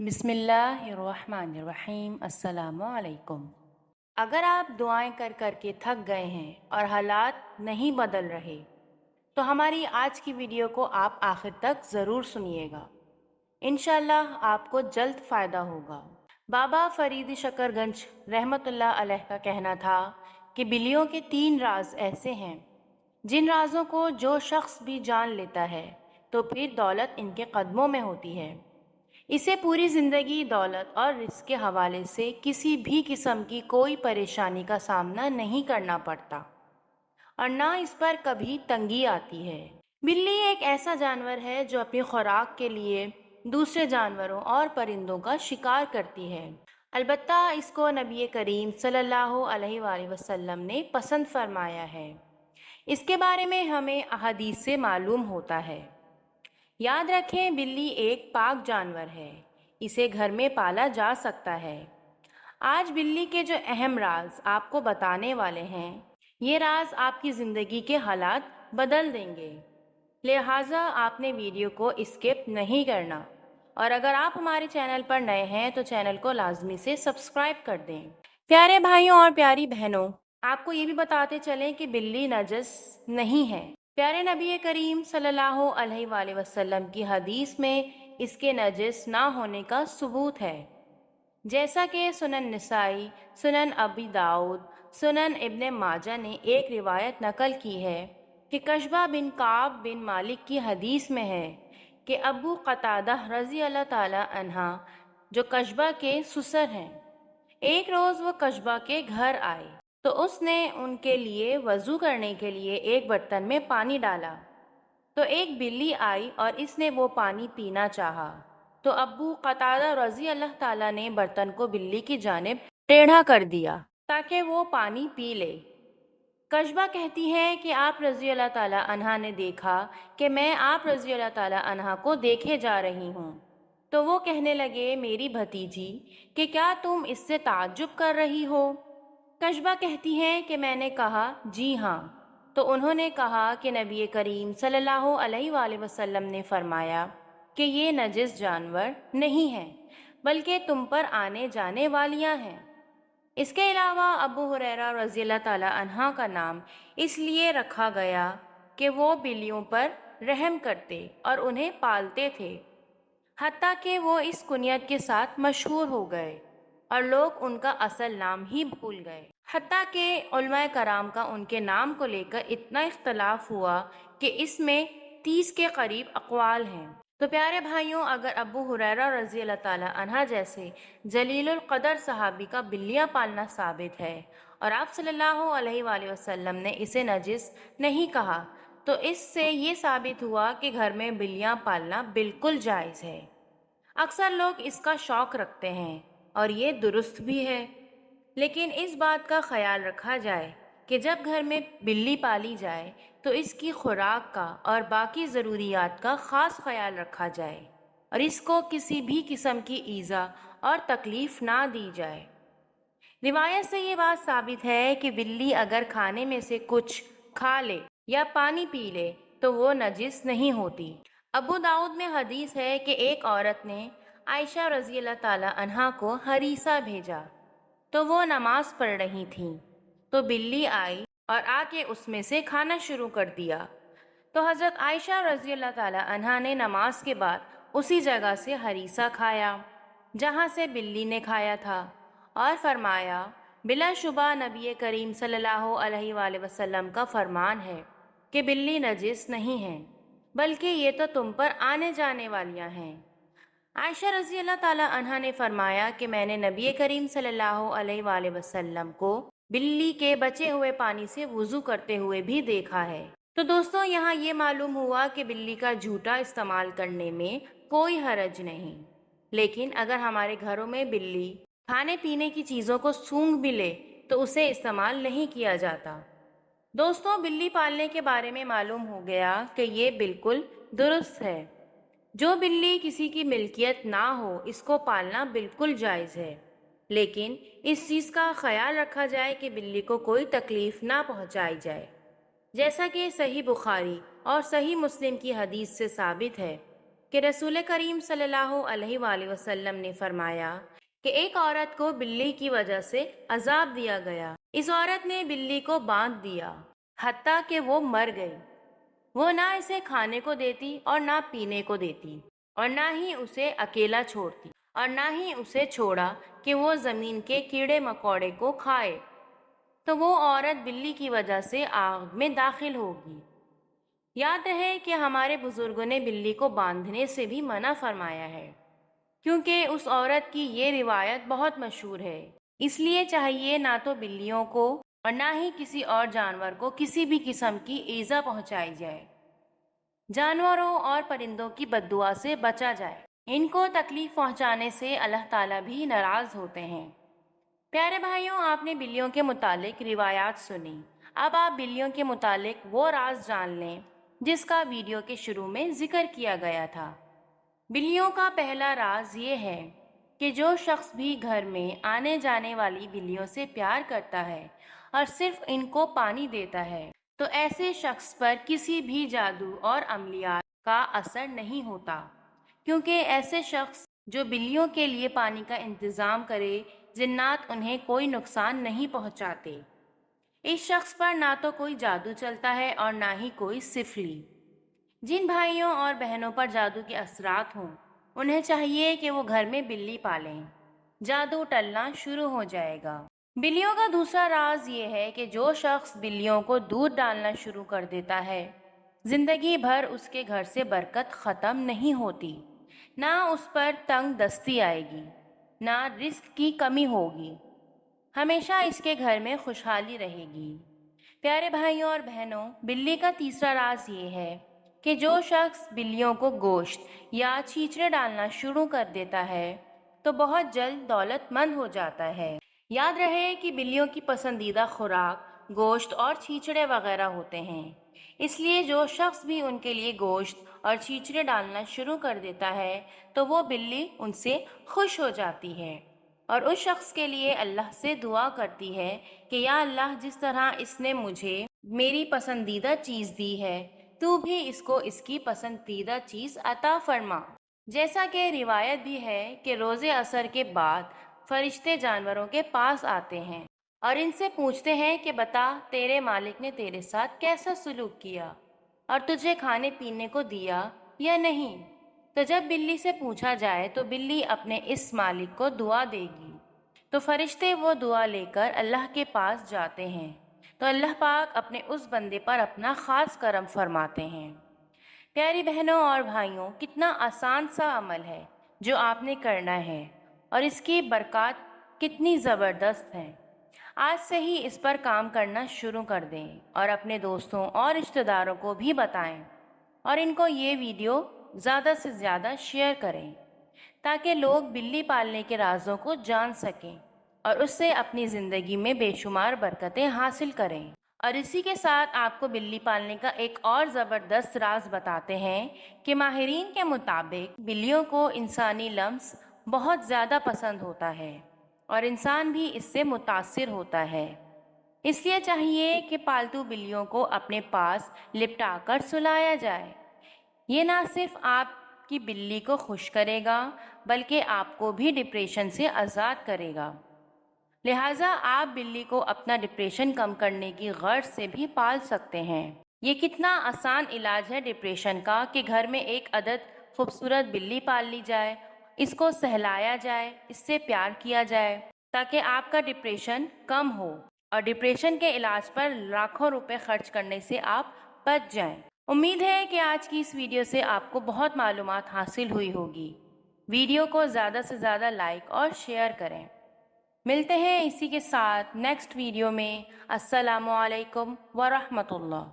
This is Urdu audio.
بسم اللہ الرحمن الرحیم۔ السلام علیکم۔ اگر آپ دعائیں کر کر کے تھک گئے ہیں اور حالات نہیں بدل رہے تو ہماری آج کی ویڈیو کو آپ آخر تک ضرور سنیے گا۔ انشاءاللہ آپ کو جلد فائدہ ہوگا۔ بابا فرید شکر گنج رحمۃ اللہ علیہ کا کہنا تھا کہ بلیوں کے 3 راز ایسے ہیں جن رازوں کو جو شخص بھی جان لیتا ہے تو پھر دولت ان کے قدموں میں ہوتی ہے۔ اسے پوری زندگی دولت اور رزق کے حوالے سے کسی بھی قسم کی کوئی پریشانی کا سامنا نہیں کرنا پڑتا اور نہ اس پر کبھی تنگی آتی ہے۔ بلی ایک ایسا جانور ہے جو اپنی خوراک کے لیے دوسرے جانوروں اور پرندوں کا شکار کرتی ہے۔ البتہ اس کو نبی کریم صلی اللہ علیہ وآلہ وسلم نے پسند فرمایا ہے۔ اس کے بارے میں ہمیں احادیث سے معلوم ہوتا ہے۔ یاد رکھیں، بلی ایک پاک جانور ہے، اسے گھر میں پالا جا سکتا ہے۔ آج بلی کے جو اہم راز آپ کو بتانے والے ہیں، یہ راز آپ کی زندگی کے حالات بدل دیں گے، لہٰذا آپ نے ویڈیو کو اسکپ نہیں کرنا، اور اگر آپ ہمارے چینل پر نئے ہیں تو چینل کو لازمی سے سبسکرائب کر دیں۔ پیارے بھائیوں اور پیاری بہنوں، آپ کو یہ بھی بتاتے چلیں کہ بلی نجس نہیں ہے۔ پیارے نبی کریم صلی اللہ علیہ وآلہ وسلم کی حدیث میں اس کے نجس نہ ہونے کا ثبوت ہے، جیسا کہ سنن نسائی، سنن ابی داؤد، سنن ابن ماجہ نے ایک روایت نقل کی ہے کہ کشبہ بن کعب بن مالک کی حدیث میں ہے کہ ابو قتادہ رضی اللہ تعالی عنہ جو کشبہ کے سسر ہیں، ایک روز وہ کشبہ کے گھر آئے تو اس نے ان کے لیے وضو کرنے کے لیے ایک برتن میں پانی ڈالا، تو ایک بلی آئی اور اس نے وہ پانی پینا چاہا، تو ابو قتادہ رضی اللہ تعالیٰ نے برتن کو بلی کی جانب ٹیڑھا کر دیا تاکہ وہ پانی پی لے۔ کشبہ کہتی ہے کہ آپ رضی اللہ تعالیٰ عنہ نے دیکھا کہ میں آپ رضی اللہ تعالیٰ عنہ کو دیکھے جا رہی ہوں، تو وہ کہنے لگے میری بھتیجی کہ کیا تم اس سے تعجب کر رہی ہو؟ کشبہ کہتی ہے کہ میں نے کہا جی ہاں، تو انہوں نے کہا کہ نبی کریم صلی اللہ علیہ وآلہ وسلم نے فرمایا کہ یہ نجس جانور نہیں ہے بلکہ تم پر آنے جانے والیاں ہیں۔ اس کے علاوہ ابو ہریرہ رضی اللہ تعالی عنہ کا نام اس لیے رکھا گیا کہ وہ بلیوں پر رحم کرتے اور انہیں پالتے تھے، حتیٰ کہ وہ اس کنیت کے ساتھ مشہور ہو گئے اور لوگ ان کا اصل نام ہی بھول گئے، حتیٰ کہ علماء کرام کا ان کے نام کو لے کر اتنا اختلاف ہوا کہ اس میں 30 کے قریب اقوال ہیں۔ تو پیارے بھائیوں، اگر ابو ہریرہ رضی اللہ تعالی عنہ جیسے جلیل القدر صحابی کا بلیاں پالنا ثابت ہے اور آپ صلی اللہ علیہ وآلہ وسلم نے اسے نجس نہیں کہا، تو اس سے یہ ثابت ہوا کہ گھر میں بلیاں پالنا بالکل جائز ہے۔ اکثر لوگ اس کا شوق رکھتے ہیں اور یہ درست بھی ہے، لیکن اس بات کا خیال رکھا جائے کہ جب گھر میں بلی پالی جائے تو اس کی خوراک کا اور باقی ضروریات کا خاص خیال رکھا جائے اور اس کو کسی بھی قسم کی ایذا اور تکلیف نہ دی جائے۔ روایت سے یہ بات ثابت ہے کہ بلی اگر کھانے میں سے کچھ کھا لے یا پانی پی لے تو وہ نجس نہیں ہوتی۔ ابو داؤد میں حدیث ہے کہ ایک عورت نے عائشہ رضی اللہ تعالی عنہا کو ہریسہ بھیجا، تو وہ نماز پڑھ رہی تھیں، تو بلی آئی اور آ کے اس میں سے کھانا شروع کر دیا، تو حضرت عائشہ رضی اللہ تعالی عنہا نے نماز کے بعد اسی جگہ سے ہریسہ کھایا جہاں سے بلی نے کھایا تھا، اور فرمایا بلا شبہ نبی کریم صلی اللہ علیہ وآلہ وسلم کا فرمان ہے کہ بلی نجس نہیں ہے بلکہ یہ تو تم پر آنے جانے والیاں ہیں۔ عائشہ رضی اللہ تعالی عنہا نے فرمایا کہ میں نے نبی کریم صلی اللہ علیہ وآلہ وسلم کو بلی کے بچے ہوئے پانی سے وضو کرتے ہوئے بھی دیکھا ہے۔ تو دوستوں، یہاں یہ معلوم ہوا کہ بلی کا جھوٹا استعمال کرنے میں کوئی حرج نہیں، لیکن اگر ہمارے گھروں میں بلی کھانے پینے کی چیزوں کو سونگھ بھی لے تو اسے استعمال نہیں کیا جاتا۔ دوستوں، بلی پالنے کے بارے میں معلوم ہو گیا کہ یہ بالکل درست ہے۔ جو بلی کسی کی ملکیت نہ ہو اس کو پالنا بالکل جائز ہے، لیکن اس چیز کا خیال رکھا جائے کہ بلی کو کوئی تکلیف نہ پہنچائی جائے، جیسا کہ صحیح بخاری اور صحیح مسلم کی حدیث سے ثابت ہے کہ رسول کریم صلی اللہ علیہ وآلہ وسلم نے فرمایا کہ ایک عورت کو بلی کی وجہ سے عذاب دیا گیا۔ اس عورت نے بلی کو باندھ دیا حتیٰ کہ وہ مر گئی۔ وہ نہ اسے کھانے کو دیتی اور نہ پینے کو دیتی، اور نہ ہی اسے اکیلا چھوڑتی، اور نہ ہی اسے چھوڑا کہ وہ زمین کے کیڑے مکوڑے کو کھائے، تو وہ عورت بلی کی وجہ سے آگ میں داخل ہوگی۔ یاد رہے کہ ہمارے بزرگوں نے بلی کو باندھنے سے بھی منع فرمایا ہے، کیونکہ اس عورت کی یہ روایت بہت مشہور ہے۔ اس لیے چاہیے نہ تو بلیوں کو اور نہ ہی کسی اور جانور کو کسی بھی قسم کی ایذا پہنچائی جائے۔ جانوروں اور پرندوں کی بد دعا سے بچا جائے۔ ان کو تکلیف پہنچانے سے اللہ تعالیٰ بھی ناراض ہوتے ہیں۔ پیارے بھائیوں، آپ نے بلیوں کے متعلق روایات سنی۔ اب آپ بلیوں کے متعلق وہ راز جان لیں جس کا ویڈیو کے شروع میں ذکر کیا گیا تھا۔ بلیوں کا پہلا راز یہ ہے کہ جو شخص بھی گھر میں آنے جانے والی بلیوں سے پیار کرتا ہے اور صرف ان کو پانی دیتا ہے تو ایسے شخص پر کسی بھی جادو اور عملیات کا اثر نہیں ہوتا، کیونکہ ایسے شخص جو بلیوں کے لیے پانی کا انتظام کرے، جنات انہیں کوئی نقصان نہیں پہنچاتے۔ اس شخص پر نہ تو کوئی جادو چلتا ہے اور نہ ہی کوئی سفلی۔ جن بھائیوں اور بہنوں پر جادو کے اثرات ہوں، انہیں چاہیے کہ وہ گھر میں بلی پالیں، جادو ٹلنا شروع ہو جائے گا۔ بلیوں کا دوسرا راز یہ ہے کہ جو شخص بلیوں کو دودھ ڈالنا شروع کر دیتا ہے، زندگی بھر اس کے گھر سے برکت ختم نہیں ہوتی، نہ اس پر تنگ دستی آئے گی، نہ رزق کی کمی ہوگی، ہمیشہ اس کے گھر میں خوشحالی رہے گی۔ پیارے بھائیوں اور بہنوں، بلی کا تیسرا راز یہ ہے کہ جو شخص بلیوں کو گوشت یا چھیچڑے ڈالنا شروع کر دیتا ہے تو بہت جلد دولت مند ہو جاتا ہے۔ یاد رہے کہ بلیوں کی پسندیدہ خوراک گوشت اور چھیچڑے وغیرہ ہوتے ہیں، اس لیے جو شخص بھی ان کے لیے گوشت اور چھیچڑے ڈالنا شروع کر دیتا ہے تو وہ بلی ان سے خوش ہو جاتی ہے اور اس شخص کے لیے اللہ سے دعا کرتی ہے کہ یا اللہ، جس طرح اس نے مجھے میری پسندیدہ چیز دی ہے، تو بھی اس کو اس کی پسندیدہ چیز عطا فرما۔ جیسا کہ روایت بھی ہے کہ روز عصر کے بعد فرشتے جانوروں کے پاس آتے ہیں اور ان سے پوچھتے ہیں کہ بتا، تیرے مالک نے تیرے ساتھ کیسا سلوک کیا اور تجھے کھانے پینے کو دیا یا نہیں؟ تو جب بلی سے پوچھا جائے تو بلی اپنے اس مالک کو دعا دے گی، تو فرشتے وہ دعا لے کر اللہ کے پاس جاتے ہیں، تو اللہ پاک اپنے اس بندے پر اپنا خاص کرم فرماتے ہیں۔ پیاری بہنوں اور بھائیوں، کتنا آسان سا عمل ہے جو آپ نے کرنا ہے اور اس کی برکات کتنی زبردست ہیں۔ آج سے ہی اس پر کام کرنا شروع کر دیں اور اپنے دوستوں اور رشتہ داروں کو بھی بتائیں، اور ان کو یہ ویڈیو زیادہ سے زیادہ شیئر کریں تاکہ لوگ بلی پالنے کے رازوں کو جان سکیں اور اس سے اپنی زندگی میں بے شمار برکتیں حاصل کریں۔ اور اسی کے ساتھ آپ کو بلی پالنے کا ایک اور زبردست راز بتاتے ہیں کہ ماہرین کے مطابق بلیوں کو انسانی لمس بہت زیادہ پسند ہوتا ہے اور انسان بھی اس سے متاثر ہوتا ہے۔ اس لیے چاہیے کہ پالتو بلیوں کو اپنے پاس لپٹا کر سلایا جائے۔ یہ نہ صرف آپ کی بلی کو خوش کرے گا بلکہ آپ کو بھی ڈپریشن سے آزاد کرے گا۔ لہٰذا آپ بلی کو اپنا ڈپریشن کم کرنے کی غرض سے بھی پال سکتے ہیں۔ یہ کتنا آسان علاج ہے ڈپریشن کا کہ گھر میں ایک عدد خوبصورت بلی پال لی جائے، اس کو سہلایا جائے، اس سے پیار کیا جائے تاکہ آپ کا ڈپریشن کم ہو اور ڈپریشن کے علاج پر لاکھوں روپے خرچ کرنے سے آپ بچ جائیں۔ امید ہے کہ آج کی اس ویڈیو سے آپ کو بہت معلومات حاصل ہوئی ہوگی۔ ویڈیو کو زیادہ سے زیادہ لائک اور شیئر کریں۔ ملتے ہیں اسی کے ساتھ نیکسٹ ویڈیو میں۔ السلام علیکم ورحمۃ اللہ۔